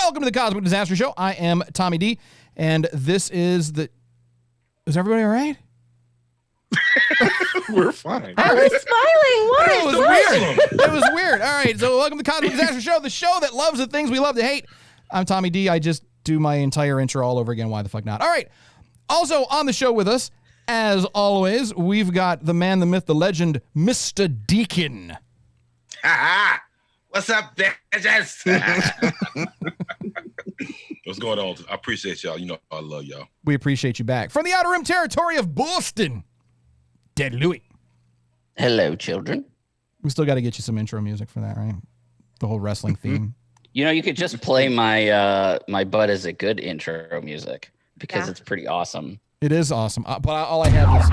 Welcome to the Cosmic Disaster Show. I am Tommy D, and this is the... Is everybody all right? We're fine. I was smiling. What? It was weird. It was weird. All right, so welcome to the Cosmic Disaster Show, the show that loves the things we love to hate. I'm Tommy D. I just do my entire intro all over again. Why the fuck not? All right. Also on the show with us, as always, we've got the man, the myth, the legend, Mr. Deacon. What's up, bitches? What's going on? I appreciate y'all. You know I love y'all. We appreciate you back. From the Outer Rim territory of Boston, Dead Louie. Hello, children. We still got to get you some intro music for that, right? The whole wrestling theme. You know, you could just play my my Bud Is It Good intro music because it's pretty awesome. It is awesome. But all I have is...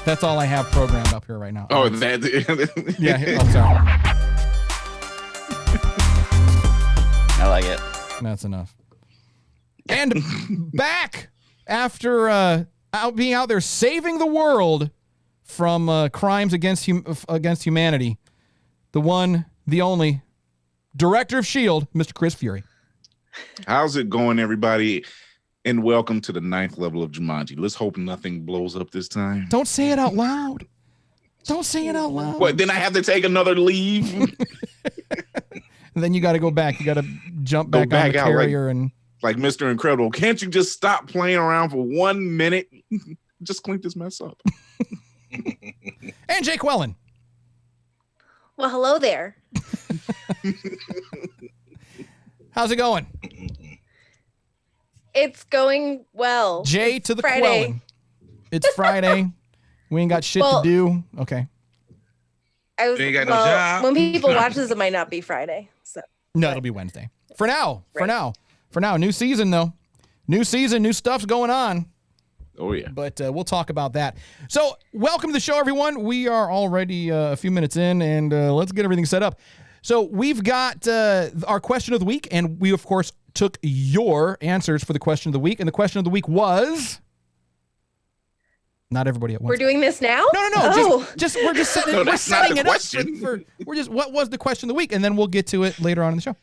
that's all I have programmed up here right now. Oh, that. Yeah. Oh, sorry. I like it. That's enough. And back after being out there saving the world from crimes against humanity, the one, the only, director of S.H.I.E.L.D., Mr. Chris Fury. How's it going, everybody? And welcome to the 9th level of Jumanji. Let's hope nothing blows up this time. Don't say it out loud. Don't say it out loud. What, then I have to take another leave? And then you got to go back. You got to jump back on the carrier and... Like Mr. Incredible. Can't you just stop playing around for 1 minute? Just clean this mess up. And Jake Wellen. Well, hello there. How's it going? It's going well. Jay it's to the Friday. Quellen. It's Friday. We ain't got shit to do. Okay. You ain't got no job. When people watch this, it might not be Friday. So No, it'll be Wednesday. For now. For now. New season, though. New season, new stuff's going on. Oh, yeah. But we'll talk about that. So, welcome to the show, everyone. We are already a few minutes in, and let's get everything set up. So, we've got our question of the week, and we, of course, took your answers for the question of the week. And the question of the week was... Not everybody at once. we're doing this now? No. Oh. We're just setting, No, we're that's not setting the it question. up we're just, what was the question of the week? And then we'll get to it later on in the show.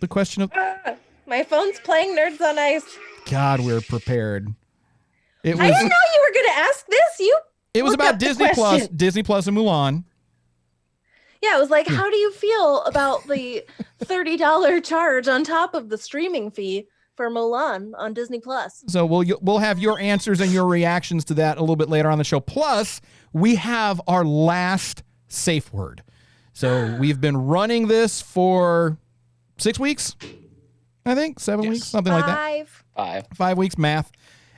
The question of... My phone's playing Nerds on Ice. God, we're prepared. I didn't know you were going to ask this. It was looked about up the Disney Plus, question. Disney Plus and Mulan. Yeah, it was like, how do you feel about the $30 charge on top of the streaming fee for Mulan on Disney Plus? So we'll have your answers and your reactions to that a little bit later on the show. Plus, we have our last safe word. So we've been running this for 6 weeks, I think, 7 weeks, something like that. 5 weeks, math.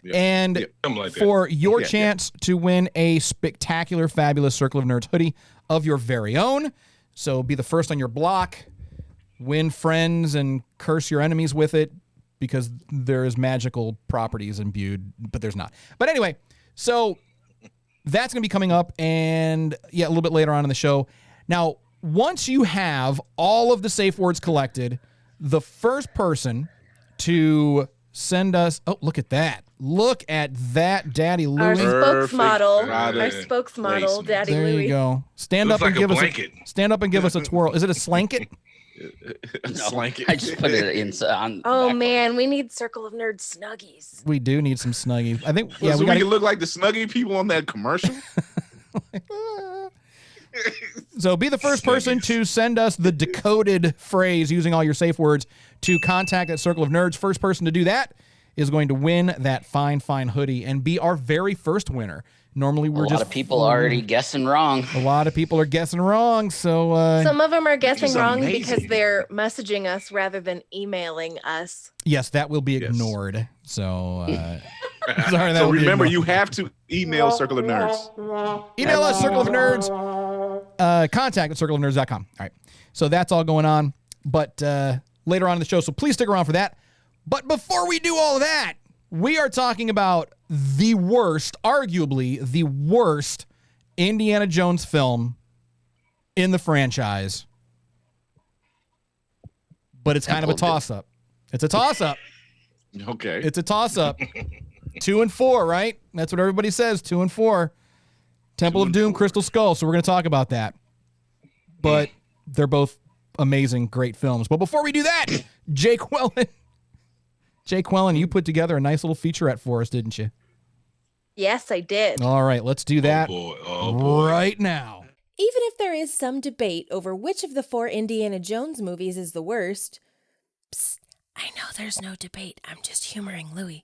Yep. And Something like that. for your chance to win a spectacular, fabulous Circle of Nerds hoodie of your very own. So be the first on your block, win friends, and curse your enemies with it because there is magical properties imbued, but there's not. But anyway, so that's going to be coming up, and a little bit later on in the show. Now, once you have all of the safe words collected, the first person to send us... Oh, look at that. Look at that, Daddy Louie. Our Perfect. spokesmodel, Daddy There Louie. you go. Stand Looks up and like a give us blanket. stand up and give us a twirl. Is it a slanket? Slank it. I just put it in on. Oh, back man, we need Circle of Nerds Snuggies. We do need some snuggies. I think So we we got can look like the Snuggie people on that commercial. So be the first person to send us the decoded phrase using all your safe words to contact at Circle of Nerds. First person to do that is going to win that fine hoodie and be our very first winner. Normally we're a lot of people already guessing wrong. A lot of people are guessing wrong. So Some of them are guessing is wrong amazing. because they're messaging us rather than emailing us. yes, that will be ignored. So sorry, that So will be remember, ignored. you have to email Circle of Nerds. Email us, Circle of Nerds, contact at circleofnerds.com. All right. So that's all going on, but later on in the show, so please stick around for that. But before we do all of that, we are talking about the worst, arguably the worst Indiana Jones film in the franchise. But it's kind of a toss-up. It's a toss-up. Okay. It's a toss-up. 2 and 4, right? That's what everybody says, 2 and 4. Temple of Doom, Crystal Skull. So we're going to talk about that. But they're both amazing, great films. But before we do that, Jake Quellen, you put together a nice little featurette for us, didn't you? Yes, I did. All right, let's do that Oh boy. right now. Even if there is some debate over which of the 4 Indiana Jones movies is the worst, psst, I know there's no debate. I'm just humoring Louis.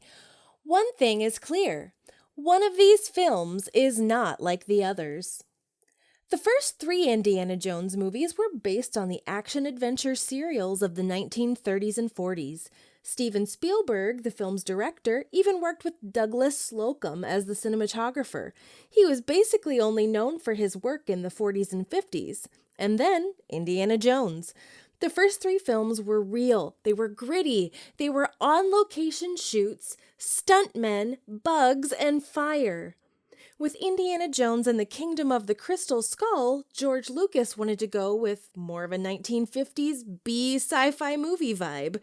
One thing is clear. One of these films is not like the others. The first 3 Indiana Jones movies were based on the action-adventure serials of the 1930s and 40s. Steven Spielberg, the film's director, even worked with Douglas Slocum as the cinematographer. He was basically only known for his work in the 40s and 50s. And then, Indiana Jones. The first 3 films were real. They were gritty. They were on-location shoots, stuntmen, bugs, and fire. With Indiana Jones and the Kingdom of the Crystal Skull, George Lucas wanted to go with more of a 1950s B sci-fi movie vibe.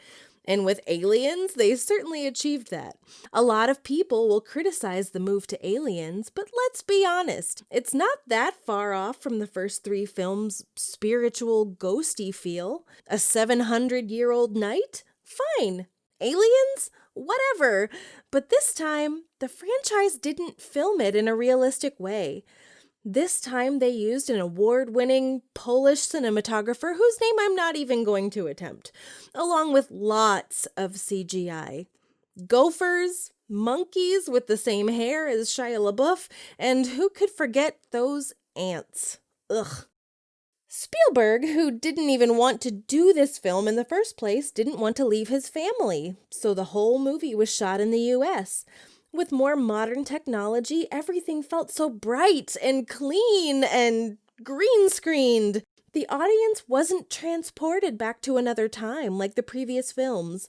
And with Aliens, they certainly achieved that. A lot of people will criticize the move to Aliens, but let's be honest, it's not that far off from the first 3 films' spiritual, ghosty feel. A 700-year-old night? Fine. Aliens? Whatever. But this time, the franchise didn't film it in a realistic way. This time they used an award-winning Polish cinematographer whose name I'm not even going to attempt, along with lots of CGI. Gophers, monkeys with the same hair as Shia LaBeouf, and who could forget those ants? Ugh. Spielberg, who didn't even want to do this film in the first place, didn't want to leave his family, so the whole movie was shot in the U.S., With more modern technology, everything felt so bright and clean and green screened. The audience wasn't transported back to another time like the previous films.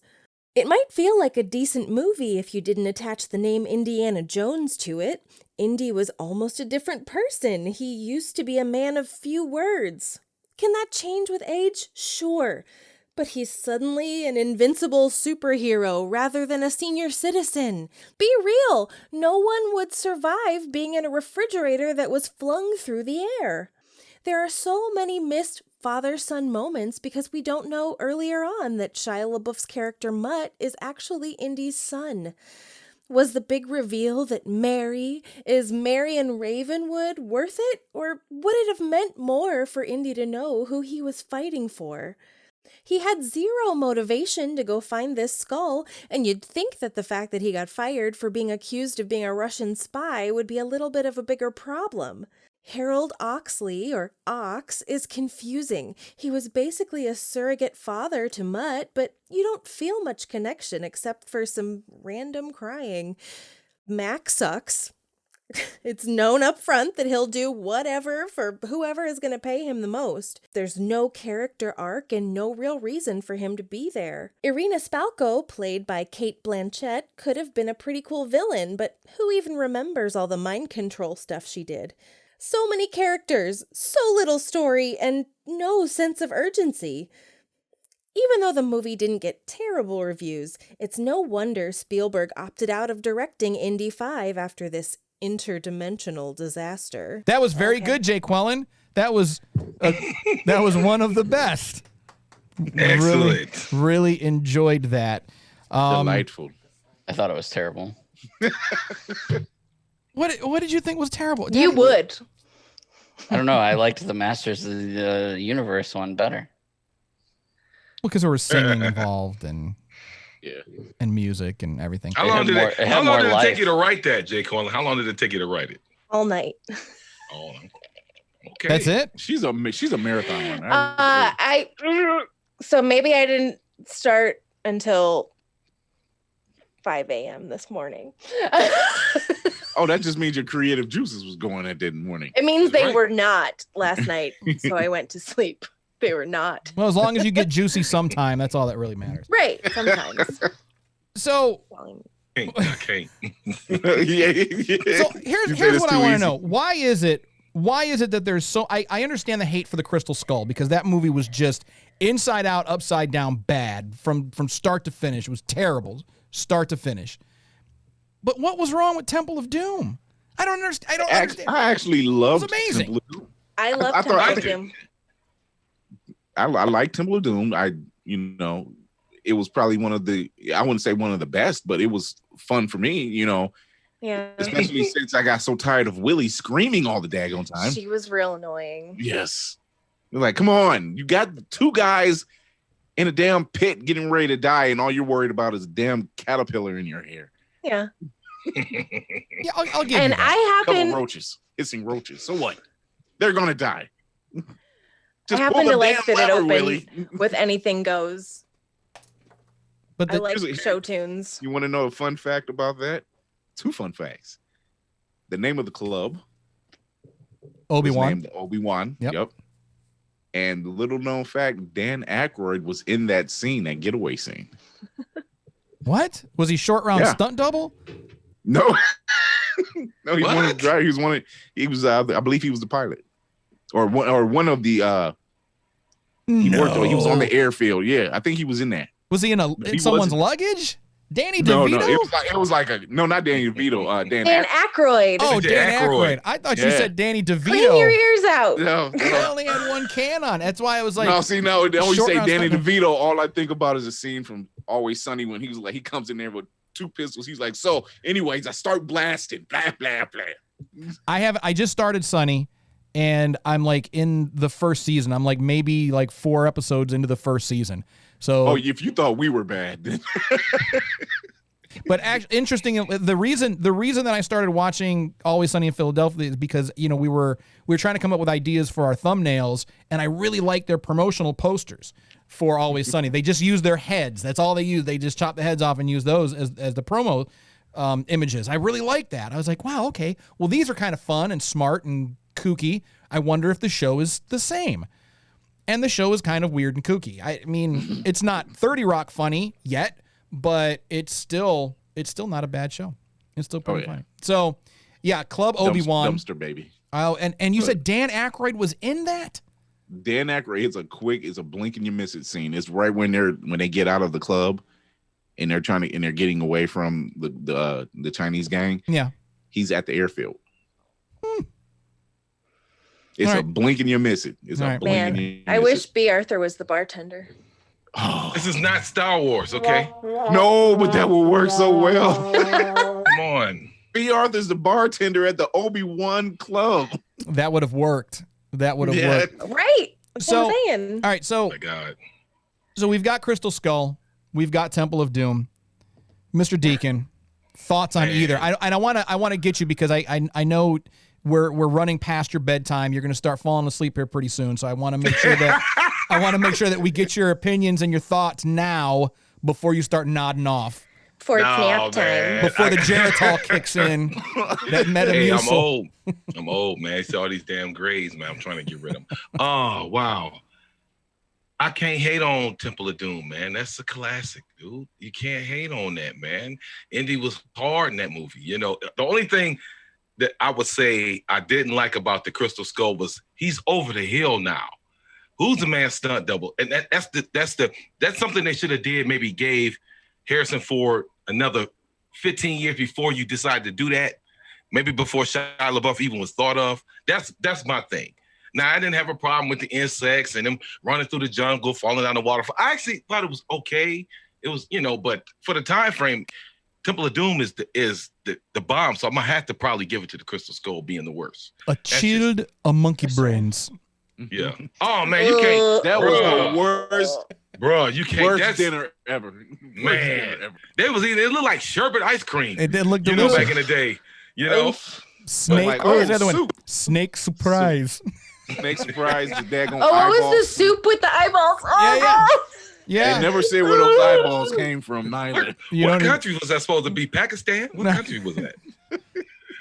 It might feel like a decent movie if you didn't attach the name Indiana Jones to it. Indy was almost a different person. He used to be a man of few words. Can that change with age? Sure. But he's suddenly an invincible superhero rather than a senior citizen. Be real, no one would survive being in a refrigerator that was flung through the air. There are so many missed father-son moments because we don't know earlier on that Shia LaBeouf's character Mutt is actually Indy's son. Was the big reveal that Mary is Marion Ravenwood worth it? Or would it have meant more for Indy to know who he was fighting for? He had zero motivation to go find this skull, and you'd think that the fact that he got fired for being accused of being a Russian spy would be a little bit of a bigger problem. Harold Oxley, or Ox, is confusing. He was basically a surrogate father to Mutt, but you don't feel much connection except for some random crying. Mac sucks. It's known up front that he'll do whatever for whoever is going to pay him the most. There's no character arc and no real reason for him to be there. Irina Spalko, played by Cate Blanchett, could have been a pretty cool villain, but who even remembers all the mind control stuff she did? So many characters, so little story, and no sense of urgency. Even though the movie didn't get terrible reviews, it's no wonder Spielberg opted out of directing Indy 5 after this interdimensional disaster. That was very good, Jake Quellen. That was one of the best. Excellent. Really enjoyed that. Delightful. I thought it was terrible. What did you think was terrible? You would. I don't know. I liked the Masters of the Universe one better. Because there was singing involved and Yeah. and music and everything. How long did more- it, it had how long more did it life. take you to write that, Jay Cohen? How long did it take you to write it? All night. Oh, okay. That's it? She's a marathon runner. So maybe I didn't start until 5 a.m. this morning. Oh, that just means your creative juices was going that morning. It means they Right. were not last night, so I went to sleep. They were not. Well, as long as you get juicy sometime, that's all that really matters. Right, sometimes. So, I can't. yeah. so here's what I want to know. Why is it that there's so I understand the hate for the Crystal Skull because that movie was just inside out, upside down bad from start to finish. It was terrible, start to finish. But what was wrong with Temple of Doom? I don't understand. I actually loved It was amazing. Temple of Doom. I love I thought- Temple of Doom. I like Temple of Doom. It was probably I wouldn't say one of the best, but it was fun for me, Yeah. especially since I got so tired of Willie screaming all the daggone time. She was real annoying. Yes. You're like, come on, you got two guys in a damn pit getting ready to die, and all you're worried about is a damn caterpillar in your hair. Yeah. Yeah, I'll give you And that. I Couple happen roaches, hissing roaches. So what? They're gonna die. I happen pull to the like damn that it lever, opened Willie. with anything goes. But I like Here's a- show tunes. You want to know a fun fact about that? 2 fun facts. The name of the club was Obi-Wan. named Obi-Wan. Yep. And the little known fact, Dan Aykroyd was in that scene, that getaway scene. What? Was he short round Yeah. stunt double? No, no, he's one of the What? drivers. He was I believe he was the pilot, or one of the. He worked. He was on the airfield. Yeah, I think he was in that. Was he in He someone's wasn't. luggage? Danny No, DeVito? it was like no, not Danny DeVito. Dan. Dan Aykroyd. Oh, Dan Dan Aykroyd. Aykroyd. I thought you Yeah. said Danny DeVito. Clean your ears out. No, I only had one can on. That's why I was like, no. See, no. They always short say round Danny stunt- DeVito. All I think about is a scene from Always Sunny when he was like, he comes in there with 2 pistols. He's like, so, anyways, I start blasting, blah blah blah. I just started Sunny, and I'm like in the first season. I'm like maybe like 4 episodes into the first season. So Oh, if you thought we were bad, then But actually, interesting. The reason that I started watching Always Sunny in Philadelphia is because we were trying to come up with ideas for our thumbnails, and I really like their promotional posters for Always Sunny. They just use their heads. That's all they use. They just chop the heads off and use those as the promo images. I really like that. I was like, wow, okay. Well, these are kind of fun and smart and kooky. I wonder if the show is the same. And the show is kind of weird and kooky. I mean, it's not 30 Rock funny yet, but it's still not a bad show. It's still pretty funny. So, yeah, Club Obi-Wan. Dumpster baby. Oh, and you said Dan Aykroyd was in that? Dan Aykroyd, it's a blink and you miss it scene. It's right when they get out of the club and they're getting away from the Chinese gang. Yeah. He's at the airfield. It's All a right. blink and you miss it. It's All a right. blink and Man, you I miss wish it. B. Arthur was the bartender. Oh, This is not Star Wars, okay? no, but that would work so well. Come on. B. Arthur's the bartender at the Obi-Wan club. That would have worked. That would have worked. Right. That's So- what I'm saying. All right, Oh my God. so we've got Crystal Skull. We've got Temple of Doom. Mr. Deacon, thoughts on either? I want to get you because I know we're running past your bedtime. You're going to start falling asleep here pretty soon. So I want to make sure that we get your opinions and your thoughts now before you start nodding off. Before it's No, nap time. man. Before the Geritol kicks in. That Hey, I'm Metamucil. old. I'm old, man. I see all these damn grades, man. I'm trying to get rid of them. Oh, wow. I can't hate on Temple of Doom, man. That's a classic, dude. You can't hate on that, man. Indy was hard in that movie. The only thing that I would say I didn't like about the Crystal Skull was he's over the hill now. Who's the man stunt double? And that's something they should have did. Maybe gave Harrison Ford another 15 years before you decide to do that. Maybe before Shia LaBeouf even was thought of. That's my thing. Now, I didn't have a problem with the insects and them running through the jungle, falling down the waterfall. I actually thought it was okay. It was, but for the time frame, Temple of Doom is the bomb. So I'm gonna have to probably give it to the Crystal Skull being the worst. A chilled a monkey brains. Yeah. Oh man, you can't. That was the worst Bro, you can't. worst That's, dinner ever. Man. Worst dinner ever. It looked like sherbet ice cream. It did look back delicious. in the day. You know. Snake. Like, What was the oh, other one? soup. Snake surprise. Snake surprise, the daggone Oh, what eyeball. was the soup with the eyeballs? Oh, Yeah, yeah. God. Yeah. They never said where those eyeballs came from, neither. You What don't even- country was that supposed to be? Pakistan? What country was that?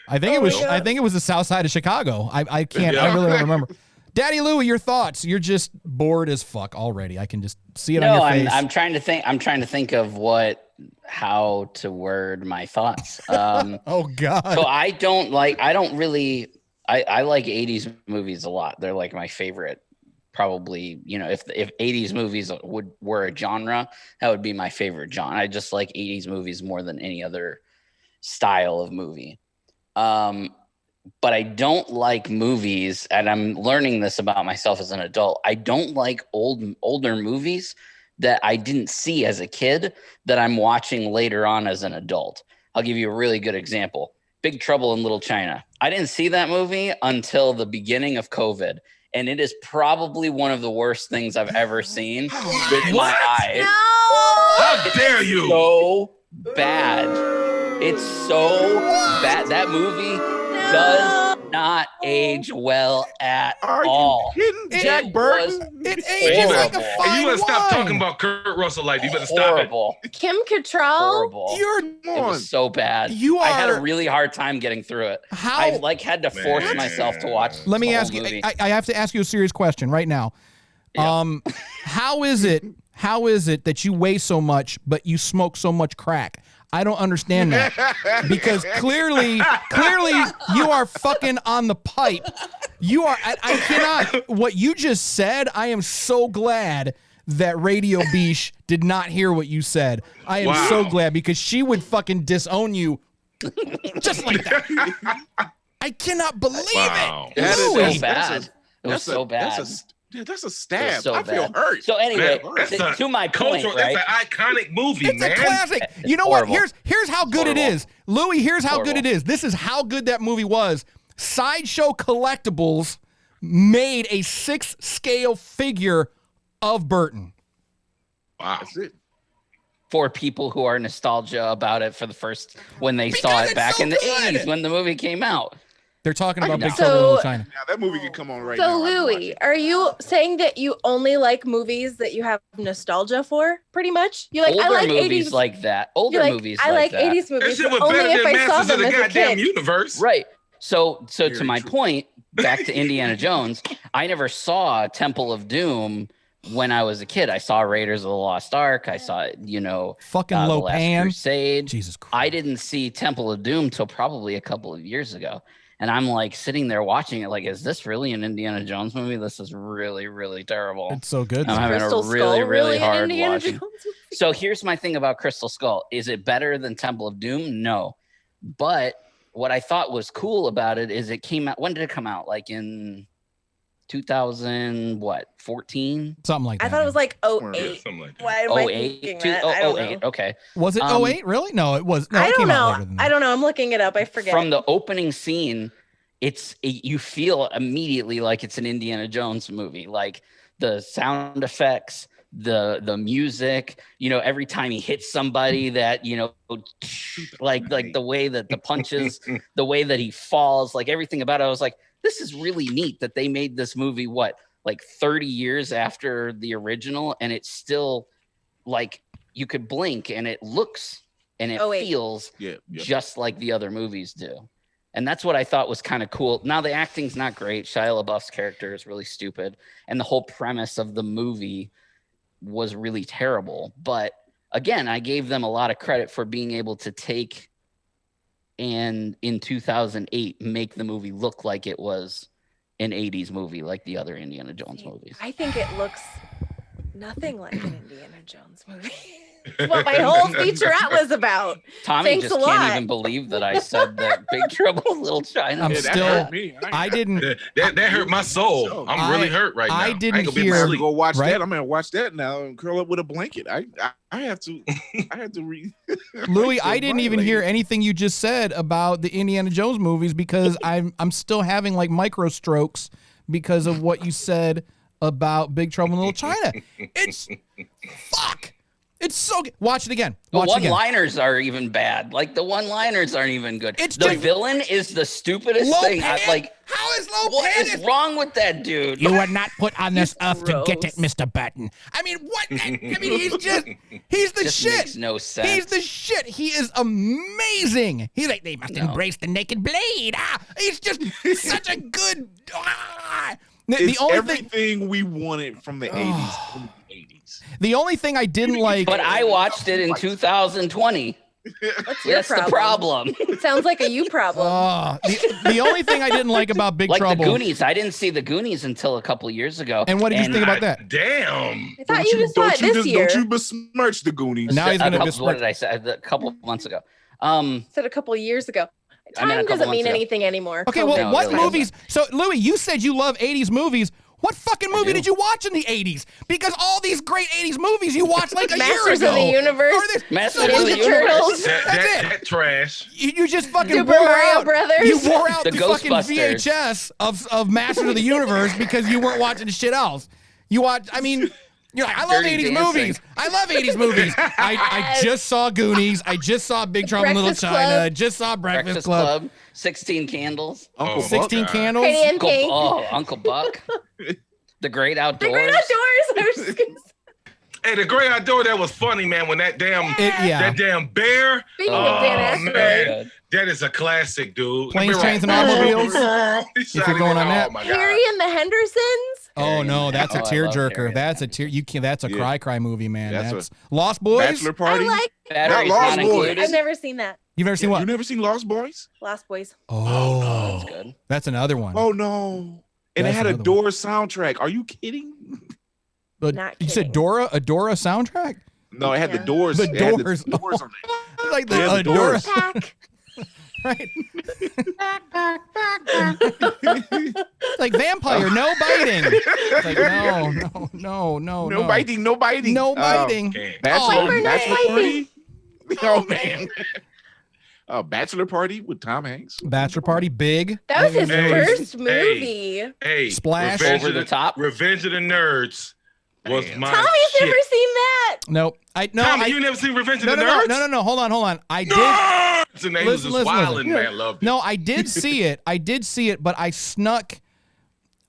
I think it Oh was. my God. I think it was the south side of Chicago. I can't. I Yeah. really don't remember. Daddy Louie, your thoughts? You're just bored as fuck already. I can just see it on No, your face. I'm trying to think. I'm trying to think of how to word my thoughts. Oh God. So I don't really. I like 80s movies a lot. They're like my favorite. Probably, if 80s movies were a genre, that would be my favorite genre. I just like 80s movies more than any other style of movie. but I don't like movies, and I'm learning this about myself as an adult. I don't like older movies that I didn't see as a kid that I'm watching later on as an adult. I'll give you a really good example. Big Trouble in Little China. I didn't see that movie until the beginning of COVID, and it is probably one of the worst things I've ever seen with my eyes. How dare you? So bad. It's so bad. That movie does not age well at all. Are you kidding, Jack Burton? It ages like a Horrible. fine And you better stop wine. talking about Kurt Russell like that. You better stop it. Horrible. Kim Cattrall. Horrible. You're It was so bad. You I had a are- really hard time getting through it. how? I like had to force Man. myself to watch. Let me the whole ask you. movie. I have to ask you a serious question right now. Yeah. How is it? How is it that you weigh so much but you smoke so much crack? I don't understand that because clearly you are fucking on the pipe. You are. I cannot. What you just said. I am so glad that Radio Beesh did not hear what you said. I am so Wow. glad because she would fucking disown you just like that. I cannot believe Wow. it. That is Louis. so bad. It was so bad. That's a It was stab. so I feel bad. hurt. So anyway, Man, that's to my point, cultural. right? That's an iconic movie, It's man. a classic. It's You know horrible. what? Here's how good it Horrible. is. Louis, here's how good it Horrible. is. This is how good that movie was. Sideshow Collectibles made a 6-scale figure of Burton. Wow. That's it. For people who are nostalgia about it for the first when they saw Because it it's back so in the good. 80s when the movie came out. They're talking about know. Big Trouble in Little So- China. Now that movie can come on right So now. I can watch Louis, it. are you saying that you only like movies that you have nostalgia for? Pretty much, you like Older I like movies 80s. like that. Older you like, movies I like that. 80s That movies, shit was but only better if than I saw Masters of them the as a goddamn kid. universe. Right. So Very to my true. point, back to Indiana Jones, I never saw Temple of Doom when I was a kid. I saw Raiders of the Lost Ark. I saw, Fucking The Last Lopan. Crusade. Jesus Christ. I didn't see Temple of Doom till probably a couple of years ago. And I'm like sitting there watching it like, is this really an Indiana Jones movie? This is really, really terrible. It's so good. I'm having Crystal a really, Skull really an hard Indiana watching. Jones movie? So here's my thing about Crystal Skull. Is it better than Temple of Doom? No. But what I thought was cool about it is it came out. When did it come out? Like in 2014? Something like that. I thought it was like Yeah, 08. something like that. Why am I 08? thinking that? I don't 08. know. Okay. Was it um, 08? Really? No, it was. No, I it don't came out know. later than that. I don't know. I'm looking it up. I forget. From the opening scene, you feel immediately like it's an Indiana Jones movie. Like the sound effects, the music, every time he hits somebody that, like the way that the punches, the way that he falls, like everything about it. I was like, this is really neat that they made this movie, like 30 years after the original, and it's still like you could blink and it looks and it 08. feels Yeah. just like the other movies do. And that's what I thought was kind of cool. Now the acting's not great. Shia LaBeouf's character is really stupid. And the whole premise of the movie was really terrible. But again, I gave them a lot of credit for being able to take and in 2008 make the movie look like it was an 80s movie like the other Indiana Jones movies. I think it looks nothing like an Indiana Jones movie. It's what my whole featurette was about. Tommy Thanks just a can't lot. even believe that I said that Big Trouble in Little China. I'm Yeah, that still- hurt me. I didn't. That hurt my soul. I'm really hurt right now. I didn't ain't gonna be hear- able I'm to gonna sleep. go watch Right? that. I'm gonna watch that now and curl up with a blanket. I have to. I have to read. Louis, I didn't even hear anything you just said about the Indiana Jones movies because I'm still having like micro strokes because of what you said about Big Trouble in Little China. It's fuck. It's so good. Watch it again. The Watch it again. one-liners are even bad. Like the one-liners aren't even good. It's the just- villain is the stupidest Lopan? thing. How is Lopan? What is wrong with that dude? You were not put on this earth to get it, gross. Mr. Button. I mean, what? I mean, he's the Just shit. makes no sense. He's the shit. He is amazing. He's like, they must embrace the naked blade. He's just such a good. The It's only thing, everything we wanted from the 80s. From the 80s. the only thing I didn't like. But I watched it in 2020. What's your That's the problem. Sounds like a you problem. The only thing I didn't like about Big Like Trouble. the Goonies. I didn't see the Goonies until a couple years ago. And what did you think about that? Damn. I thought you just saw it this year. Don't you besmirch the Goonies. Now he's gonna What besmirch. did I say? A couple months ago. Said a couple years ago. I meant a Time couple doesn't mean months ago. anything anymore. Okay, COVID. well, No, what it really movies? So, Louis, you said you love 80s movies. What fucking movie do. did you watch in the 80s? Because all these great 80s movies you watched like a year Masters ago. of the Universe. Are they- Masters so of what the Ninja the- Universe. Turtles. That's it. That trash. You just fucking Super wore Mario out. Brothers. You wore out The the fucking Ghostbusters. VHS of Masters of the Universe because you weren't watching shit else. You watch. I mean, you're like, I love Dirty 80s Dancing. movies. I love 80s movies. I just saw Goonies. I just saw Big Trouble in Little Breakfast China. Club. I just saw Breakfast, Breakfast Club. Club, 16 Candles, Uncle Oh, Buck. 16 God. Candles. Katie and Uncle, Pink. Uncle Buck, The Great The Outdoors. Great Outdoors. I was just gonna say, Hey, the Great Outdoor, that was funny, man. When that damn that damn bear. Speaking Oh, of Dan man. Aykroyd, That is a classic, dude. Planes, Remember- Trains, and Automobiles. If you're going on that. Oh my Harry God. and the Hendersons. Oh no, that's a Oh, I love tearjerker. Harry. That's a tear. You can. That's a Yeah. cry movie, man. That's That's Lost Boys. Bachelor Party. I like. Batteries Not Lost not Boys. included. I've never seen that. You've never seen You what? never seen Lost Boys? Lost Boys. Oh, That's good. that's another one. Oh no! And That's it had a another Doors soundtrack. Are you kidding? But Not you said kidding. Dora soundtrack? No, it had the Yeah. Doors. The it had the Doors. Doors on it. Like the Yeah, the Dora, Doors. Pack. right? Like vampire, no biting. It's like no. No biting, no biting. No biting. Can't. Bachelor, Oh, Bachelor no Party. Oh man. Bachelor Party with Tom Hanks. Bachelor Party, big. That was his Hey, first hey. movie. Hey, Splash. Revenge Over of the Top. Revenge of the Nerds was Damn. my Tommy's shit. never seen that. Nope. Tommy, you never seen Revenge of the Nerds? No. Hold on. I did. Nerds! And they was Listen, just listen. wilding, man. Loved it. No, I did see it. But I snuck.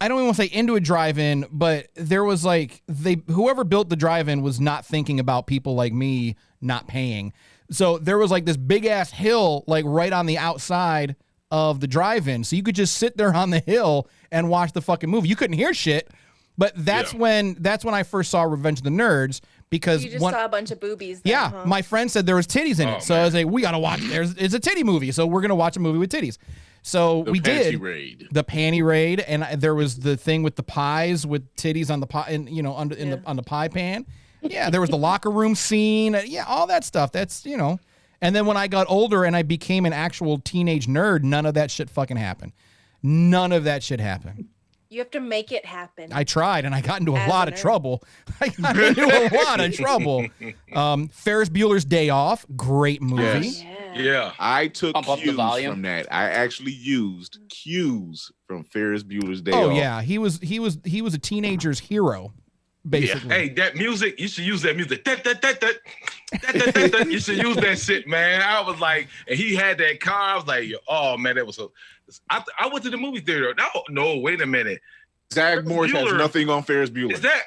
I don't even want to say into a drive-in, but there was like whoever built the drive-in was not thinking about people like me not paying. So there was like this big ass hill like right on the outside of the drive-in. So you could just sit there on the hill and watch the fucking movie. You couldn't hear shit. But that's when I first saw Revenge of the Nerds because You just saw a bunch of boobies. Then, yeah, huh? my friend said there was titties in it. Oh, So I was like, we got to watch it. It's a titty movie. So we're going to watch a movie with titties. So The we Panty did Raid. the panty raid, and there was the thing with the pies with titties on the pie, and on the pie pan. Yeah, there was the locker room scene. Yeah, all that stuff. That's And then when I got older and I became an actual teenage nerd, none of that shit fucking happened. None of that shit happened. You have to make it happen. I tried, and I got into a As lot a of nerd. trouble. I got into a lot of trouble. Ferris Bueller's Day Off, great movie. Yes. Yeah. I took Pump up the cues volume. from that. I actually used cues from Ferris Bueller's Day Oh Off. yeah, he was a teenager's hero, basically. Hey, that music, you should use that music. You should use that shit, man. I was like, and he had that car. I was like, oh man, that was so. I went to the movie theater. No, wait a minute. Zach Morris has Bueller. nothing on Ferris Bueller. Was that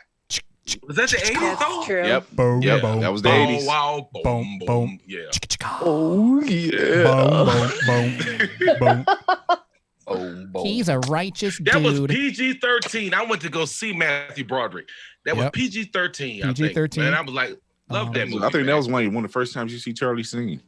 the 80s? That's though? true. Yep. Boom, Yep. boom, That was the boom, 80s. Wow, boom, Boom, boom, boom. yeah. Oh yeah. boom, boom, boom. Boom, boom. He's a righteous That was dude. PG-13. I went to go see Matthew Broderick. That was Yep. PG-13. I think. PG-13. Man, I was like, love that movie. I think man. that was one of the first times you see Charlie sing.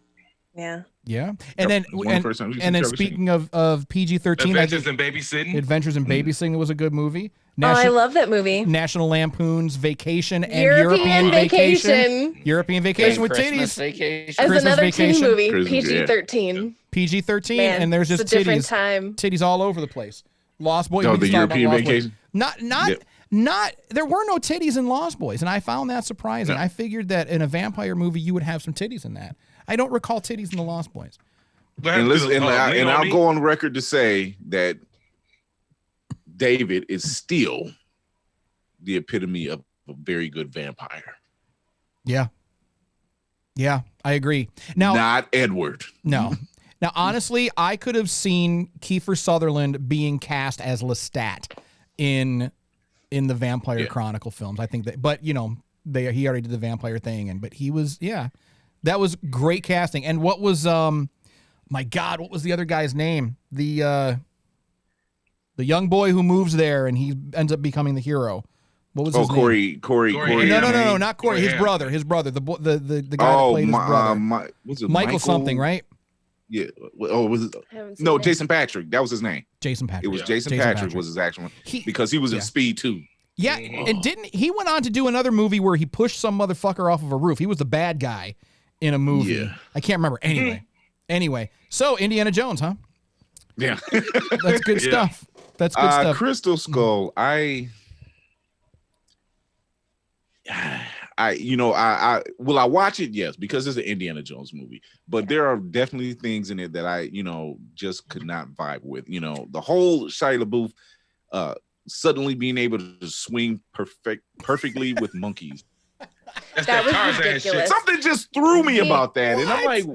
Yeah. Yeah, and then One of the first times you see Charlie speaking of PG-13, Adventures in Babysitting. Adventures in Babysitting was a good movie. Oh, I love that movie. National Lampoon's Vacation and European Vacation. European Vacation And with Christmas titties. Vacation. As Christmas another teen Vacation. movie, Christmas, PG-13. PG-13, Man, and there's just it's a different titties, time. titties all over the place. Lost Boys. Oh, we the just talked about European Lost Boys. Vacation? Not. There were no titties in Lost Boys, and I found that surprising. No. I figured that in a vampire movie you would have some titties in that. I don't recall titties in the Lost Boys. And listen, and I'll go on record to say that David is still the epitome of a very good vampire. Yeah. Yeah, I agree. Now, Not Edward. no. Now, honestly, I could have seen Kiefer Sutherland being cast as Lestat in the Vampire Chronicle films. I think that, but he already did the vampire thing, but he was, that was great casting. And what was, my God, what was the other guy's name? The young boy who moves there and he ends up becoming the hero. What was his name? Corey. No, not Corey. His brother, the guy that played his brother. What's it? Michael something, right? Yeah. Oh, was it? Haven't seen No, it. Jason Patrick. That was his name. Jason Patrick. It was Yeah. Jason Patrick was his actual He- because he was in yeah. Speed 2. Yeah, and didn't he went on to do another movie where he pushed some motherfucker off of a roof? He was the bad guy in a movie. Yeah. I can't remember. Anyway, Anyway, so Indiana Jones, huh? Yeah. That's good stuff. That's good stuff. Crystal Skull, will I watch it? Yes, because it's an Indiana Jones movie. But there are definitely things in it that I, just could not vibe with. The whole Shia LaBeouf suddenly being able to swing perfectly with monkeys. That was ridiculous. Something just threw me about that, and I'm like,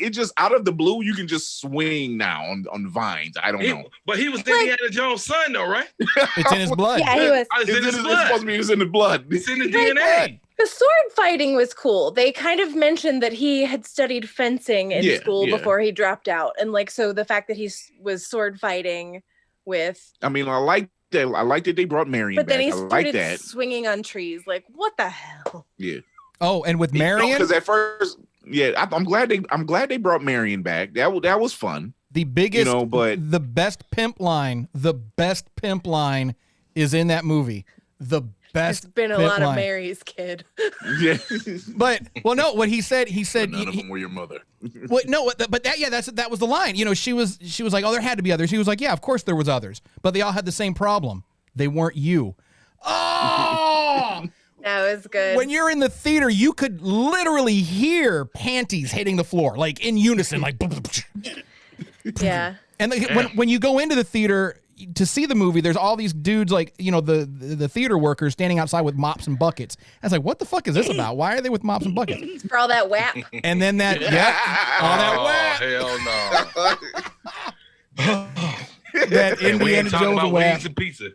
it just out of the blue, you can just swing now on vines. I don't know, but he was Indiana Jones' son, though, right? It's in his blood. Yeah, he was. It's supposed to be. It's in the blood. It's in the DNA. The sword fighting was cool. They kind of mentioned that he had studied fencing in school before he dropped out, and so the fact that he was sword fighting with. I mean, I like that they brought Marion back. But then he started swinging on trees. Like, what the hell? Yeah. Oh, and with Marion, because at first, I'm glad they brought Marion back. That was fun. The biggest, but the best pimp line is in that movie. The best. It's been a lot of Mary's kid. Yeah. But no, what he said none of them were your mother. What? No, but that was the line. She was like, oh, there had to be others. He was like, yeah, of course there was others, but they all had the same problem. They weren't you. Oh. That was good. When you're in the theater, you could literally hear panties hitting the floor, like in unison, like. Yeah. And when you go into the theater to see the movie, there's all these dudes, like, the theater workers standing outside with mops and buckets. I was like, what the fuck is this about? Why are they with mops and buckets? For all that WAP. And then all that WAP. Hell no. That Indiana Jones WAP. Wings and pizza.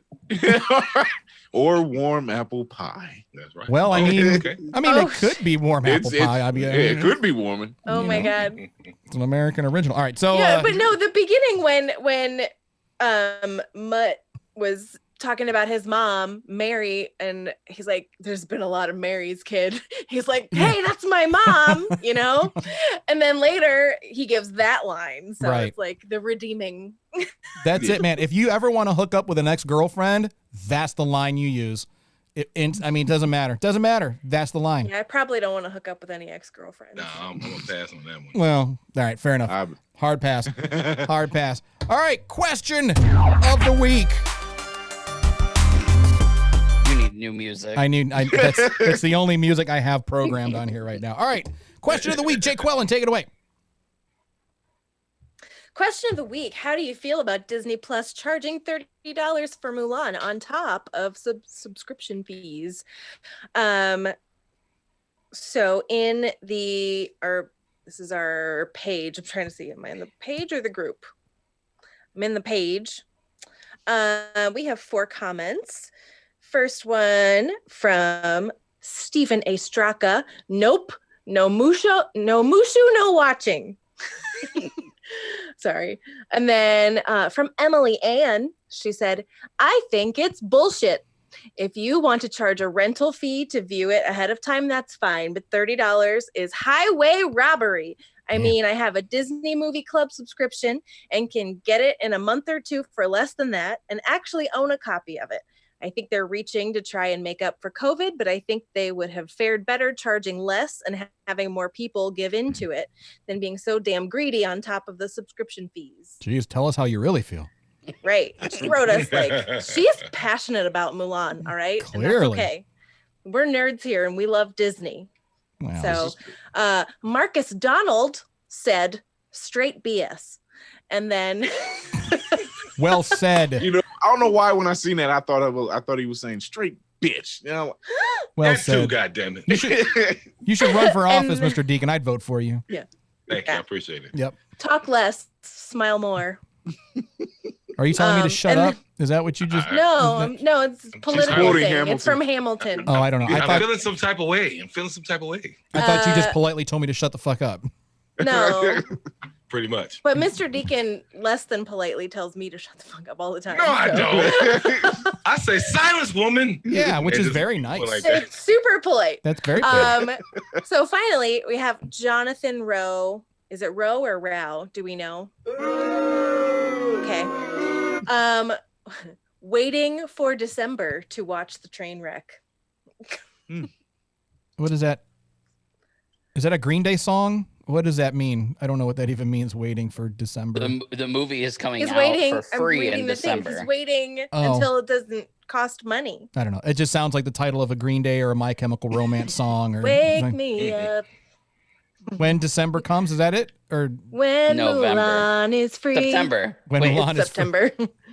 Or warm apple pie. That's right. Well, I mean, it could be warm apple pie. It could be warming. Oh my God. It's an American original. All right, so but no, the beginning when Mutt was talking about his mom, Mary, and he's like, there's been a lot of Mary's kid. He's like, hey, that's my mom, And then later he gives that line. So It's like the redeeming. That's it, man. If you ever want to hook up with an ex-girlfriend, that's the line you use. It doesn't matter. Doesn't matter. That's the line. Yeah, I probably don't want to hook up with any ex-girlfriends. No, I'm going to pass on that one. Well, all right, fair enough. Hard pass. Hard pass. All right, question of the week. You need new music. That's the only music I have programmed on here right now. All right, question of the week. Jake Quellen, take it away. Question of the week. How do you feel about Disney Plus charging $30 for Mulan on top of subscription fees? So this is our page. I'm trying to see, am I in the page or the group? I'm in the page. We have 4 comments. First one from Stephen A. Straka. Nope. No Mushu, no watching. Sorry. And then from Emily Ann, she said, I think it's bullshit. If you want to charge a rental fee to view it ahead of time, that's fine. But $30 is highway robbery. I mean, I have a Disney Movie Club subscription and can get it in a month or 2 for less than that and actually own a copy of it. I think they're reaching to try and make up for COVID, but I think they would have fared better charging less and having more people give into it than being so damn greedy on top of the subscription fees. Jeez, tell us how you really feel. Right. She wrote us like, she's passionate about Mulan, all right? Clearly. And that's okay. We're nerds here and we love Disney. Wow. So Marcus Donald said straight BS. And then well said. I don't know why when I seen that I thought he was saying straight bitch. Well that said. too, goddammit. You should run for office, Mr. Deacon. I'd vote for you. Yeah. Thank you. I appreciate it. Yep. Talk less, smile more. Are you telling me to shut up? Is that what you just? No, it's political thing. It's from Hamilton. Oh, I don't know. I'm feeling some type of way. I thought you just politely told me to shut the fuck up. No. Pretty much. But Mr. Deacon less than politely tells me to shut the fuck up all the time. No, I don't. I say silence, woman. Yeah, which is very nice. Like it's super polite. That's very good. So finally, we have Jonathan Rowe. Is it Rowe or Rao? Do we know? Okay. Waiting for December to watch the train wreck. What is that? Is that a Green Day song? What does that mean? I don't know what that even means, waiting for December. The movie is coming He's out waiting. for free I'm reading in the thing. December. He's waiting Oh. until it doesn't cost money. I don't know. It just sounds like the title of a Green Day or a My Chemical Romance song. Or Wake me up when December comes, is that it? Or when November. Mulan is free. September. when Wait, Mulan It's is free? September.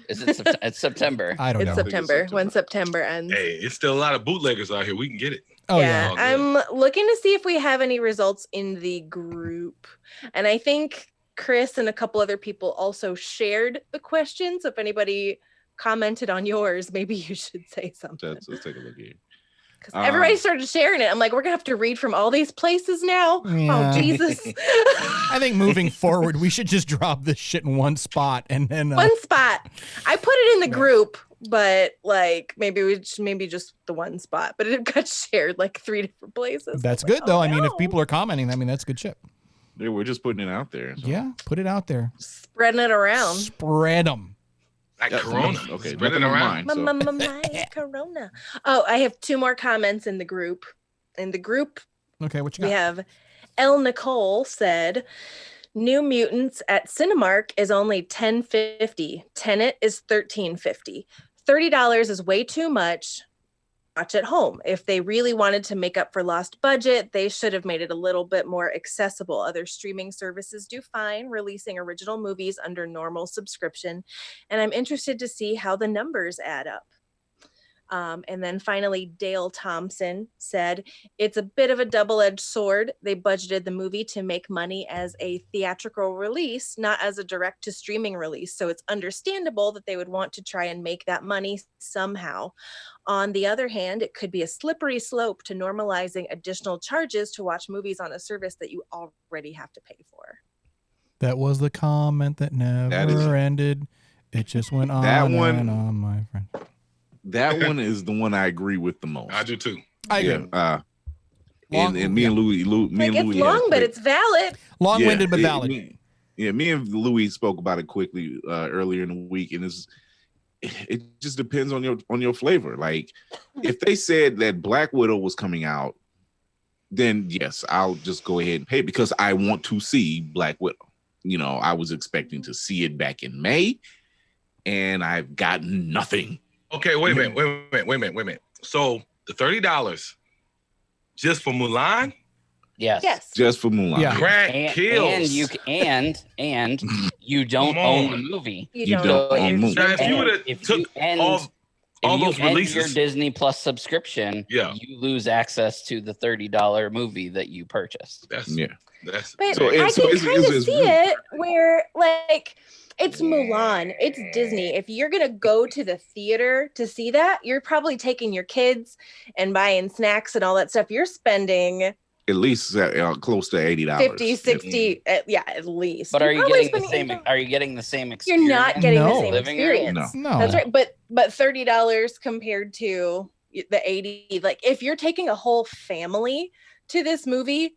Is it? It's September. I don't It's know. September. When September ends. Hey, it's still a lot of bootleggers out here. We can get it. Oh yeah, yeah. I'm looking to see if we have any results in the group. And I think Chris and a couple other people also shared the question. So if anybody commented on yours, maybe you should say something. Let's take a look here. Because everybody started sharing it. I'm like, we're going to have to read from all these places now. Yeah. Oh, Jesus. I think moving forward, we should just drop this shit in one spot and then One spot. I put it in the group, but like maybe just the one spot. But it got shared like 3 different places. that's I'm like, good though. oh, I mean, if no. people are commenting, I mean, that's good shit. Yeah, we're just putting it out there. So. Yeah, put it out there. Spreading it around. Spread them. Like Yeah, Corona. okay, Spread it nothing on around. mine. So. My Corona. Oh, I have 2 more comments in the group. In the group, Okay, what you we got? have El Nicole said, New Mutants at Cinemark is only $10.50. Tenet is $13.50. $30 is way too much. Watch at home. If they really wanted to make up for lost budget, they should have made it a little bit more accessible. Other streaming services do fine releasing original movies under normal subscription, and I'm interested to see how the numbers add up. And then finally, Dale Thompson said, it's a bit of a double-edged sword. They budgeted the movie to make money as a theatrical release, not as a direct-to-streaming release. So it's understandable that they would want to try and make that money somehow. On the other hand, it could be a slippery slope to normalizing additional charges to watch movies on a service that you already have to pay for. That was the comment that never ended. It just went on and on, my friend. That one is the one I agree with the most. I do too. I agree. Yeah. And me and Louis, It's long, but it's valid. Long-winded but valid. Me and Louis spoke about it quickly earlier in the week, and it just depends on your flavor. Like, if they said that Black Widow was coming out, then yes, I'll just go ahead and pay because I want to see Black Widow. You know, I was expecting to see it back in May, and I've gotten nothing. Okay, wait a minute. So the $30 just for Mulan? Yes. Just for Mulan. Yeah. Crack kills. And you don't own the movie. You don't know, own movies. Now, if you would have took all those your releases, Disney Plus subscription, you lose access to the $30 movie that you purchased. But So I can kind of see it where, like, it's Mulan, it's Disney. If you're going to go to the theater to see that, you're probably taking your kids and buying snacks and all that stuff. You're spending at least close to $80. 50, 60, at least. But You're are you probably getting the spending same? Are you getting the same experience? You're not getting the No. same Living room? experience. No. That's right. But $30 compared to the 80, like if you're taking a whole family to this movie,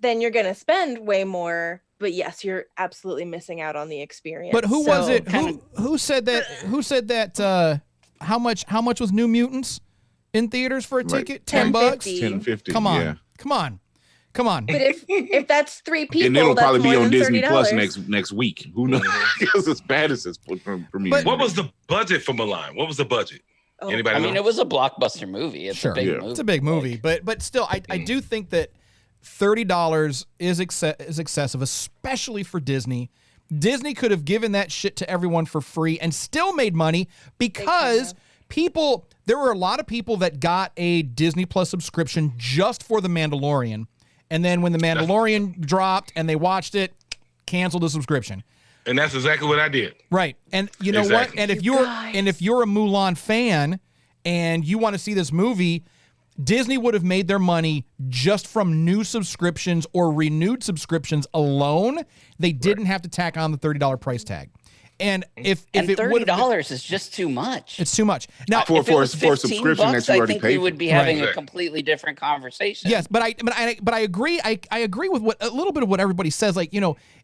then you're going to spend way more. But yes, you're absolutely missing out on the experience. But who was it? kind Who said that? Who said that? How much was New Mutants in theaters for a ticket? $10. $10.50. Come on. Yeah. Come on. But if that's 3 people, And it'll that's probably be more on than Disney $30. Plus next week. Who knows? Because as bad as it's put for me. But- what was the budget for Mulan? What was the budget? Oh. Anybody I know? mean, it was a blockbuster movie. It's Sure. a big Yeah. movie. It's a big movie, but still, I do think that $30 is excessive, especially for Disney. Disney could have given that shit to everyone for free and still made money because there were a lot of people that got a Disney Plus subscription just for The Mandalorian. And then when The Mandalorian dropped and they watched it, canceled the subscription. And that's exactly what I did. Right. And you know Exactly. what? And if you're a Mulan fan and you want to see this movie, Disney would have made their money just from new subscriptions or renewed subscriptions alone. They didn't have to tack on the $30 price tag. And if And it would $30 is just too much. it's too much. Now, For If it was a 15 subscription bucks, that you I already think paid we for. would be having Right. a completely different conversation. yes, but I agree. I agree with what a little bit of what everybody says. Like,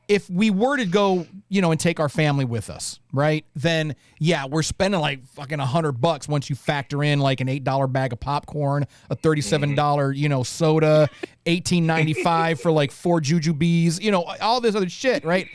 if we were to go, and take our family with us, right? Then yeah, we're spending like fucking $100 once you factor in like an $8 bag of popcorn, a $37, soda, $18.95 for like 4 jujubes, all this other shit, right?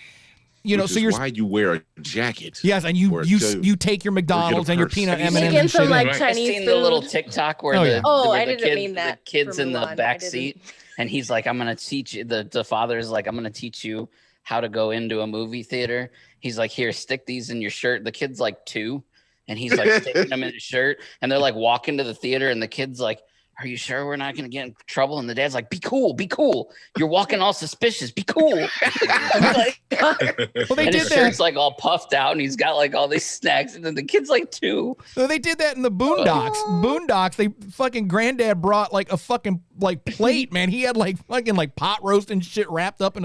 Which So is you're why you wear a jacket. yes, and or you take your McDonald's and your purse. peanut Have you M&Ms seen and some, shit. like, in. Right. I've Chinese seen the little food? TikTok where Oh, the, yeah. Oh, where I the didn't kid, mean that the kid's for in the Mulan. I back didn't. seat, and he's like, "I'm gonna teach you." The father's like, "I'm gonna teach you how to go into a movie theater." He's like, "Here, stick these in your shirt." The kid's like 2, and he's like sticking them in his shirt, and they're like walking to the theater, and the kid's like, "Are you sure we're not gonna get in trouble?" And the dad's like, "Be cool, be cool. You're walking all suspicious. Be cool." Like, Well, they and did his that. shirt's like all puffed out, and he's got like all these snacks, and then the kid's like 2. So they did that in the Boondocks. Boondocks, they fucking granddad brought like a fucking like plate, man. He had like fucking like pot roast and shit wrapped up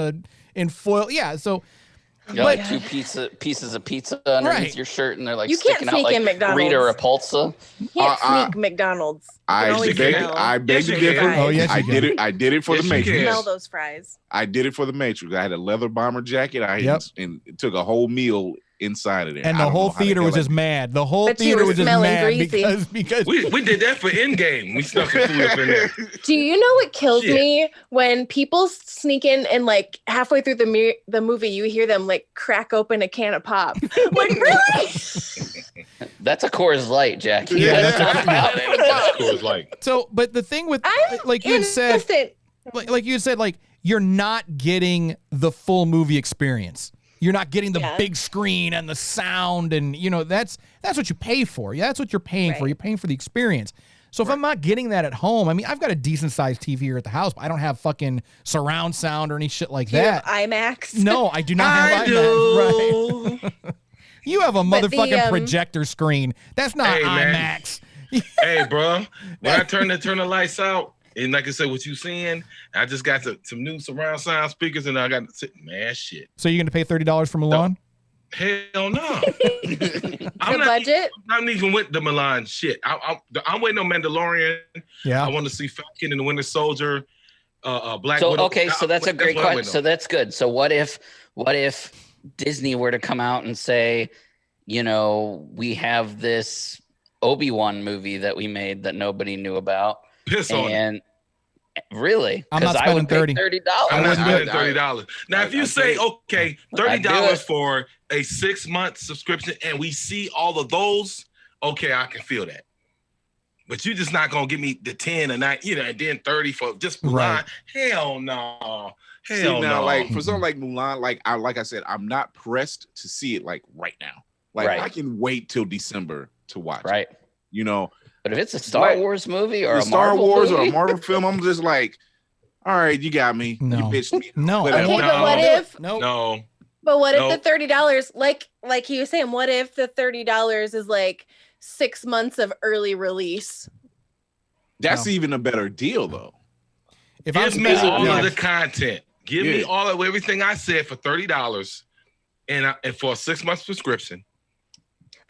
in foil. Yeah, so You got like 2 pieces of pizza underneath Right. your shirt, and they're like You can't sticking out sneak like in McDonald's. Rita Repulsa. You can't Uh, sneak McDonald's. You I can always beg, smell. I beg Yes, to you differ. can. Oh, yes, I you did can. it. I did it for Yes, the you Matrix. can. Smell those fries. I did it for the Matrix. I had a leather bomber jacket. Yep. And it took a whole meal inside of there. and I the don't whole know how the theater hell was I just did it. mad. The whole Bet you theater were was just smelling mad greasy. because We did that for Endgame. We snuck some food up in there. Do you know what kills Shit. me when people sneak in and like halfway through the movie you hear them like crack open a can of pop? Like really? That's a Coors Light, Jackie. Yeah. That's not about Of course, like so. But the thing with I'm like you had said, innocent. like you said, like you're not getting the full movie experience. You're not getting the Yeah. big screen and the sound, and that's what you pay for. Yeah, that's what you're paying for. Right. You're paying for the experience. So if I'm not getting that at home, I mean, I've got a decent sized TV here at the house, but I don't have fucking surround sound or any shit like Do you have that. IMAX? No, I do not have I IMAX. Right. do. You have a But the, motherfucking projector screen. That's not Hey, man. IMAX. Hey, bro, when I turn the lights out, and like I said, what you seeing? I just got some new surround sound speakers, and I got man, shit. So you're gonna pay $30 for Mulan? Hell no. The I'm not, budget? I'm not even with the Milan shit. I'm waiting on Mandalorian. Yeah. I want to see Falcon and the Winter Soldier. Black So Widow. okay, so that's a great what I'm question. waiting So on. that's good. So what if Disney were to come out and say, we have this Obi-Wan movie that we made that nobody knew about, Piss on it. and really, I'm not 'cause I would spending pay $30. $30. I'm not wouldn't do spending it. $30. Now, if you I'd say, do it. okay, I'd do $30 it. for a 6-month subscription, and we see all of those, okay, I can feel that. But you're just not gonna give me the 10 a night, and then 30 for just Mulan. Right. Hell no. Hell See, now, no. like for something like Mulan, like I said, I'm not pressed to see it like right now. Like Right. I can wait till December to watch Right. it. But if it's a Star Like, Wars movie or The a Star Marvel Wars or movie, a Marvel film, I'm just like, all right, you got me. No. You bitched me. No. But I Okay, won't but do what it. if? No. No. But what if Nope. the $30, like he was saying, what if the $30 is like 6 months of early release? That's No. even a better deal though. If I'm Give me spending all yeah. of the content. Give me Yeah. all of everything I said for $30 and for a 6-month subscription.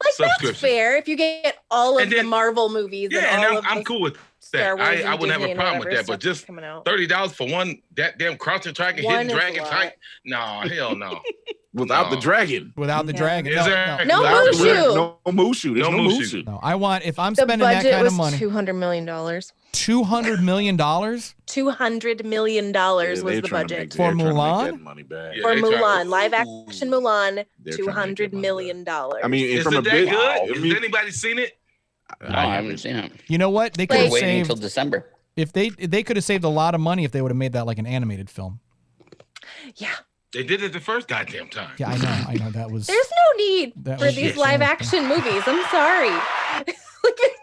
Like that's Subscription. fair if you get all of And the then- Marvel movies. Yeah, and and all of I'm the cool with Star that. Wars I and wouldn't have Disney a and problem with whatever that, but stuff just coming out. $30 for one that damn Crouching Tiger, One Hidden is a Dragon lot. type. No, hell no. Without the No. dragon. without the Yeah. dragon. Is No, there- no. No Without the Mushu. dragon. No Mushu. There's No no Mushu. Mushu. No, I want if I'm The spending that budget kind was of money, $200 million. $200 million $200 million Yeah, was they're the trying to budget make- For they're trying to make Mulan? that money back. Yeah, for they trying- Mulan, live action Mulan. They're trying to make $200 that money million. I mean, Is from it a that bit. good? I Has mean, anybody seen it? no, I haven't seen it. You know what? They could Like- have We're waiting until saved December. if they could have saved a lot of money if they would have made that like an animated film. Yeah, They did it the first goddamn time. Yeah, I know that was. there's no need That for was these shit. live action movies. I'm sorry.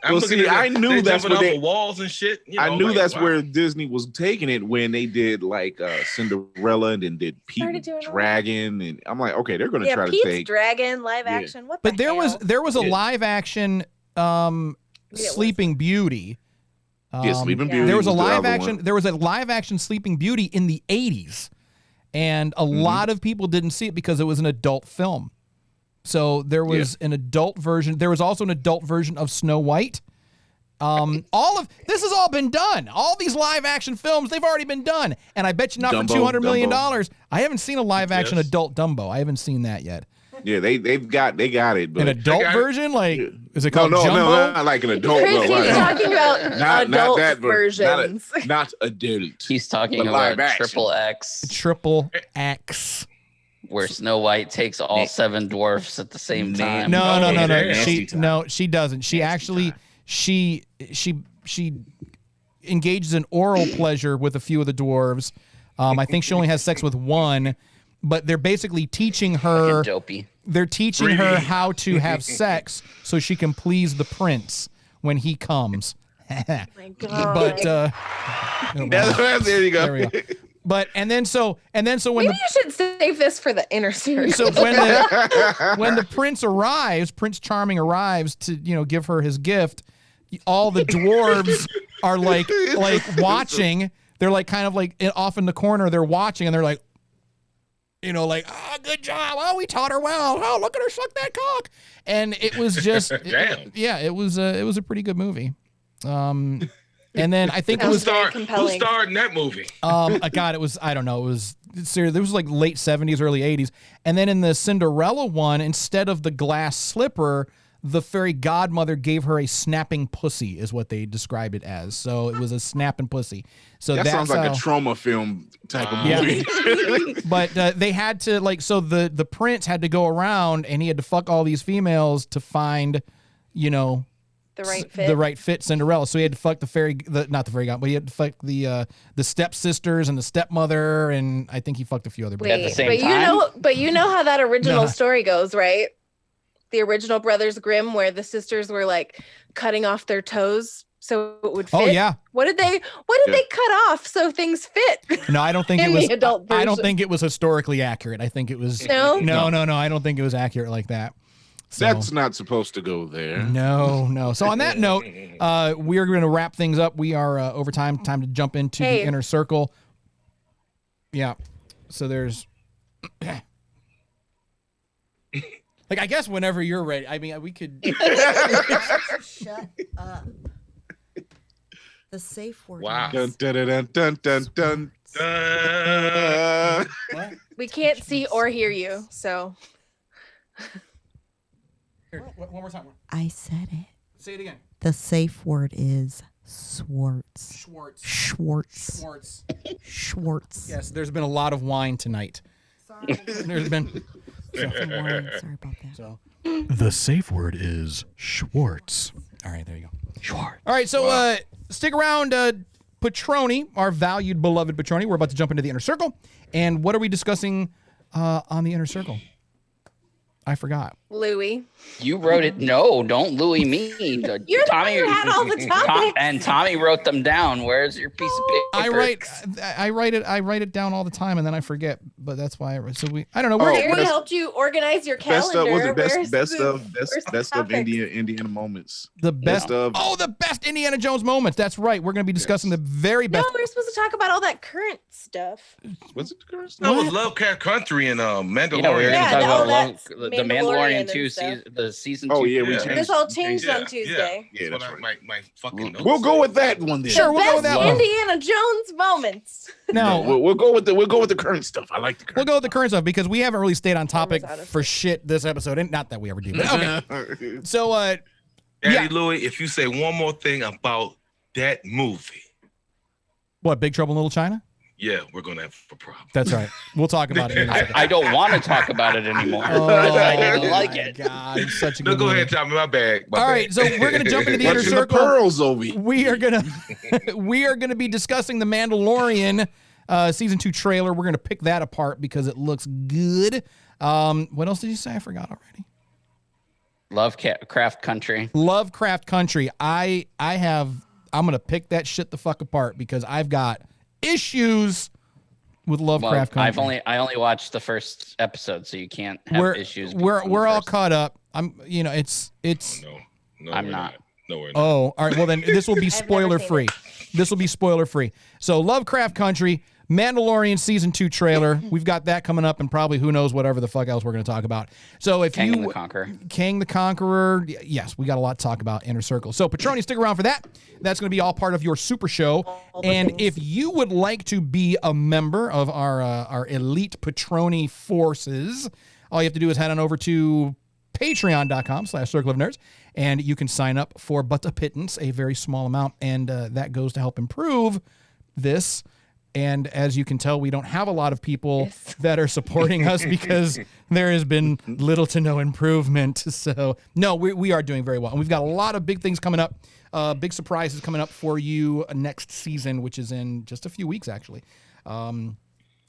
I'm Well, looking see, at I it. knew They that's jumping what off they- of walls and shit. I knew like, that's wow. where Disney was taking it when they did like Cinderella and then did Pete Started and doing all Dragon, and I'm like, okay, they're gonna Yeah, try to Pete's take. Dragon live Yeah. action. What? But the there hell? was a Yeah. live action Sleeping Beauty. Yeah, Sleeping Yeah. Beauty. There was a the live other action. one. There was a live action Sleeping Beauty in the 80s, and a lot of people didn't see it because it was an adult film. So there was an adult version. There was also an adult version of Snow White. All of this has all been done. All these live action films, they've already been done. And I bet you not for $200 million. I haven't seen a live action adult Dumbo. I haven't seen that yet. Yeah, they got it. But an adult version, like is it called no, Jumbo? not like an adult. Chris, he's talking about adult versions. Not adult. He's talking live about action. Triple X. Where Snow White takes all 7 dwarfs at the same time. No. She doesn't. She actually she engages in oral pleasure with a few of the dwarves. I think she only has sex with one, but they're basically teaching her. Dopey. They're teaching her how to have sex so she can please the prince when he comes. My God. But there you go. There we go. But and then so when maybe you should save this for the inner circle. So when the Prince Charming arrives to give her his gift, all the dwarves are like watching. They're like kind of like off in the corner. They're watching and they're like, oh, good job. Oh, we taught her well. Oh, look at her suck that cock. And it was just, damn. It was a pretty good movie. And then I think That it was was very Who compelling. starred in that movie? God, it was, I don't know. It was serious. It was like late 70s, early 80s. And then in the Cinderella one, instead of the glass slipper, the fairy godmother gave her a snapping pussy, is what they described it as. So it was a snapping pussy. So That sounds like how, a trauma film type of Yeah. movie. But they had to the prince had to go around and he had to fuck all these females to find, the right fit. Cinderella. So he had to fuck not the fairy god, but he had to fuck the stepsisters and the stepmother, and I think he fucked a few other. At the Wait, same but time? you know how that original No. story goes, right? The original Brothers Grimm, where the sisters were like cutting off their toes so it would fit. Oh yeah. What did they cut off so things fit? No, I don't think it In was. the adult I don't version. think it was historically accurate. I think it was. No? No. I don't think it was accurate like that. So, That's not supposed to go there. no. So on that note, we are going to wrap things up. We are over time. Time to jump into the inner circle. Yeah. So there's. Like, I guess whenever you're ready. I mean, we could. Shut up. The safe word. Wow. Dun, dun, dun, dun, dun, dun, dun. What? We can't see or hear you, so Here, one more time. I said it. Say it again. The safe word is Schwartz. Schwartz. Schwartz. Schwartz. Schwartz. Yes, there's been a lot of wine tonight. Sorry. There's been. Some wine. Sorry about that. So, the safe word is Schwartz. All right, there you go. Schwartz. All right, so stick around, Petroni, our valued, beloved Petroni. We're about to jump into the inner circle. And what are we discussing on the inner circle? I forgot. Louis. You wrote it. No, don't Louis me. You're the one who had all the topics. And Tommy wrote them down. Where's your piece of paper? I write it down all the time, and then I forget. But that's why. I don't know. Mary helped you organize your calendar. Best of Indiana moments. The best of the best Indiana Jones moments. That's right. We're going to be discussing the very No, best. we're supposed to talk about all that current stuff. Was it the current That was Lovecraft Country and Mandalorian. Yeah, we were going to Yeah, talk all about that's the Mandalorian and 2 stuff. the season 2. Oh yeah, we Yeah. changed. This all changed on Tuesday. Yeah, that's what right. my fucking notes We'll go say. with that one then. Sure, we'll go with Best that one. Indiana Jones moments. No, we'll go with the current stuff. I like the current. we'll go with the current stuff because we haven't really stayed on topic out of for shit this episode, and not that we ever do. But okay. So, Daddy yeah. Louis, if you say one more thing about that movie, What, Big Trouble in Little China? yeah, we're gonna have a problem. That's right. We'll talk about it in a second. I don't want to talk about it anymore. Oh, I didn't like my it. God, it's such a No, good go movie. ahead, Tommy. My bag. All right, so we're gonna jump into the inner Bunch of the circle. pearls, Obi. We are gonna be discussing the Mandalorian season 2 trailer. We're gonna pick that apart because it looks good. What else did you say? I forgot already. Lovecraft Country. Lovecraft Country. I'm gonna pick that shit the fuck apart because I've got issues with Lovecraft Country. I only watched the first episode, so you can't have issues. We're all caught up. It's No, I'm we're not. No, we're not. Oh, all right. Well, then this will be never spoiler seen free. This will be spoiler free. So, Lovecraft Country, Mandalorian Season 2 trailer. We've got that coming up, and probably who knows whatever the fuck else we're going to talk about. So if Kang the Conqueror. Kang the Conqueror. Yes, we got a lot to talk about, Inner Circle. So Patroni, stick around for that. That's going to be all part of your super show. And if you would like to be a member of our elite Patroni forces, all you have to do is head on over to patreon.com/Circle of Nerds, and you can sign up for but a pittance, a very small amount, and that goes to help improve this. And as you can tell, we don't have a lot of people that are supporting us because there has been little to no improvement. So, no, we are doing very well. And we've got a lot of big things coming up, big surprises coming up for you next season, which is in just a few weeks, actually.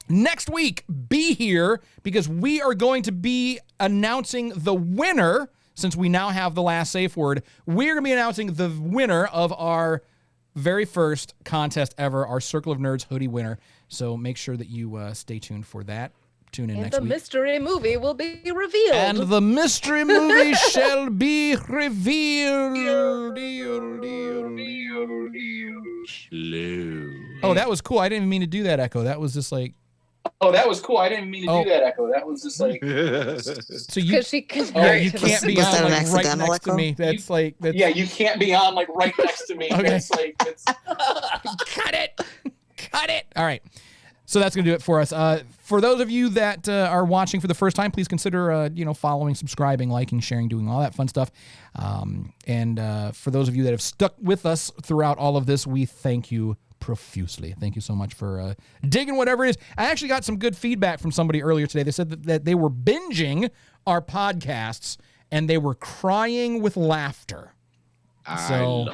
Next week, be here because we are going to be announcing the winner. Since we now have the last safe word, we're going to be announcing the winner of our very first contest ever, our Circle of Nerds hoodie winner. So make sure that you stay tuned for that. Tune in next week. And the mystery movie will be revealed. And the mystery movie shall be revealed. Oh, that was cool. I didn't even mean to do that, Echo. That was just like... Oh, that was cool. I didn't mean to do that, Echo. That was just like... So you can't be on like right next to me. That's like... That's... Yeah, you can't be on like right next to me. Okay. It's like... It's... Cut it. Cut it. All right. So that's going to do it for us. For those of you that are watching for the first time, please consider, following, subscribing, liking, sharing, doing all that fun stuff. And for those of you that have stuck with us throughout all of this, we thank you profusely. Thank you so much for digging whatever it is. I actually got some good feedback from somebody earlier today. They said that they were binging our podcasts and they were crying with laughter. So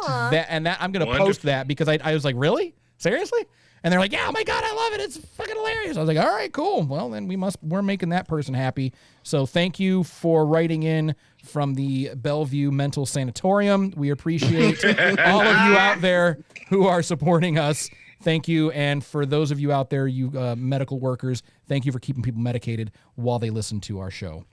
I'm going to post that because I was like, really? Seriously? And they're like, yeah, oh my God, I love it. It's fucking hilarious. I was like, all right, cool. Well, then we're making that person happy. So thank you for writing in from the Bellevue Mental Sanatorium. We appreciate all of you out there who are supporting us. Thank you. And for those of you out there, you medical workers, thank you for keeping people medicated while they listen to our show.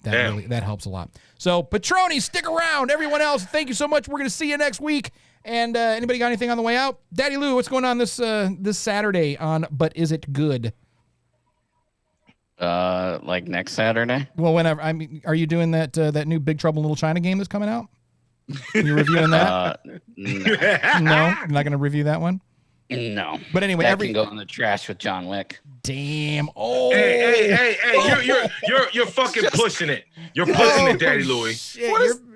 That helps a lot. So Patroni, stick around. Everyone else, thank you so much. We're going to see you next week. And anybody got anything on the way out? Daddy Lou, what's going on this Saturday on But Is It Good? Like next Saturday? Well, whenever. I mean, are you doing that new Big Trouble in Little China game that's coming out? You reviewing that? No, you're not going to review that one. No. But anyway, that can go in the trash with John Wick. Damn. Oh. Hey! You're fucking pushing it. You're pushing it, Daddy Louie.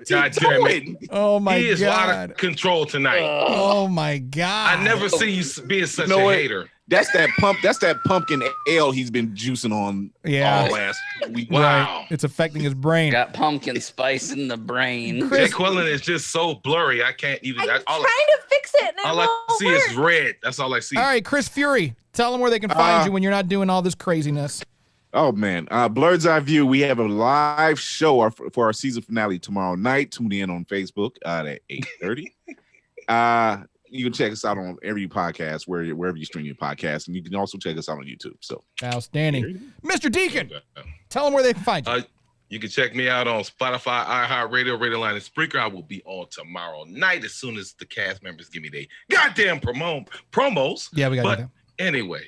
God damn it. Oh my God. He is out of control tonight. Oh my God. I never see you being such a hater. That's that pumpkin ale he's been juicing on all last week. Wow. Right. It's affecting his brain. Got pumpkin spice in the brain. Jay Quillen is just so blurry. I can't even. I'm trying to fix it. And all I see is red. That's all I see. All right, Chris Fury, tell them where they can find you when you're not doing all this craziness. Oh man, Blurred's Eye View. We have a live show for our season finale tomorrow night. Tune in on Facebook at 8:30. You can check us out on every podcast wherever you stream your podcast, and you can also check us out on YouTube. So outstanding, Mr. Deacon. Tell them where they can find you. You can check me out on Spotify, iHeartRadio, Radio Line, and Spreaker. I will be on tomorrow night as soon as the cast members give me their goddamn promos. Yeah, we got to do that. Anyway,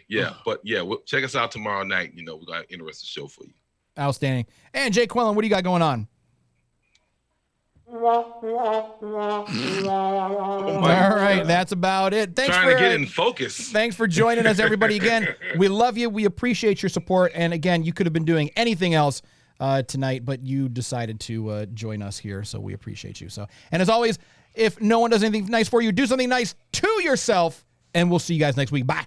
check us out tomorrow night. We got an interesting show for you. Outstanding. And Jay Quillen, what do you got going on? All right, that's about it. Thanks Trying to get in focus. Thanks for joining us, everybody. Again, we love you. We appreciate your support. And again, you could have been doing anything else tonight, but you decided to join us here, so we appreciate you. And as always, if no one does anything nice for you, do something nice to yourself, and we'll see you guys next week. Bye.